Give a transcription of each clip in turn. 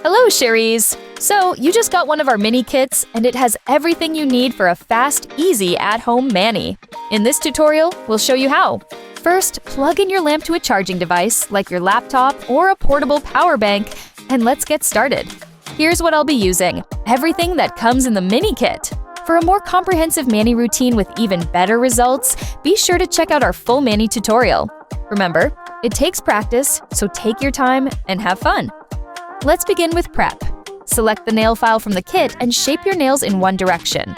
Hello, Cheries! So, you just got one of our mini kits, and it has everything you need for a fast, easy at-home mani. In this tutorial, we'll show you how. First, plug in your lamp to a charging device, like your laptop or a portable power bank, and let's get started. Here's what I'll be using: everything that comes in the mini kit. For a more comprehensive mani routine with even better results, be sure to check out our full mani tutorial. Remember, it takes practice, so take your time and have fun. Let's begin with prep. Select the nail file from the kit and shape your nails in one direction.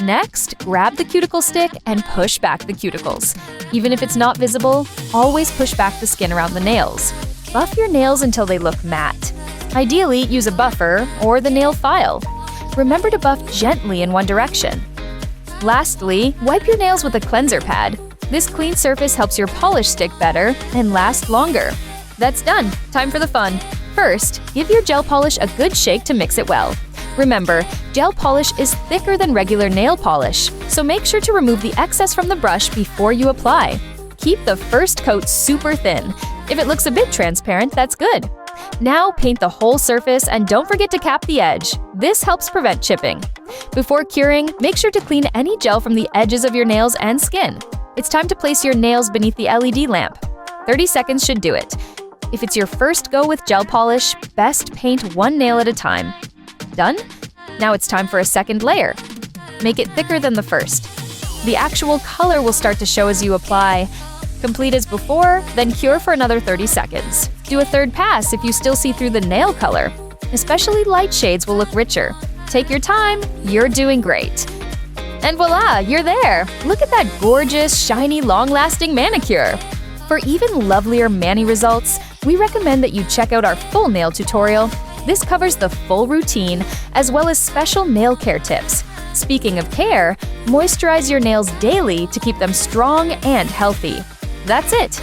Next, grab the cuticle stick and push back the cuticles. Even if it's not visible, always push back the skin around the nails. Buff your nails until they look matte. Ideally, use a buffer or the nail file. Remember to buff gently in one direction. Lastly, wipe your nails with a cleanser pad. This clean surface helps your polish stick better and last longer. That's done. Time for the fun. First, give your gel polish a good shake to mix it well. Remember, gel polish is thicker than regular nail polish, so make sure to remove the excess from the brush before you apply. Keep the first coat super thin. If it looks a bit transparent, that's good. Now paint the whole surface and don't forget to cap the edge. This helps prevent chipping. Before curing, make sure to clean any gel from the edges of your nails and skin. It's time to place your nails beneath the LED lamp. 30 seconds should do it. If it's your first go with gel polish, best paint one nail at a time. Done? Now it's time for a second layer. Make it thicker than the first. The actual color will start to show as you apply. Complete as before, then cure for another 30 seconds. Do a third pass if you still see through the nail color. Especially light shades will look richer. Take your time, you're doing great. And voila, you're there! Look at that gorgeous, shiny, long-lasting manicure! For even lovelier mani results, we recommend that you check out our full nail tutorial. This covers the full routine, as well as special nail care tips. Speaking of care, moisturize your nails daily to keep them strong and healthy. That's it!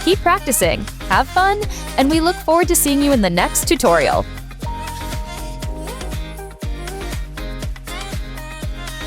Keep practicing, have fun, and we look forward to seeing you in the next tutorial.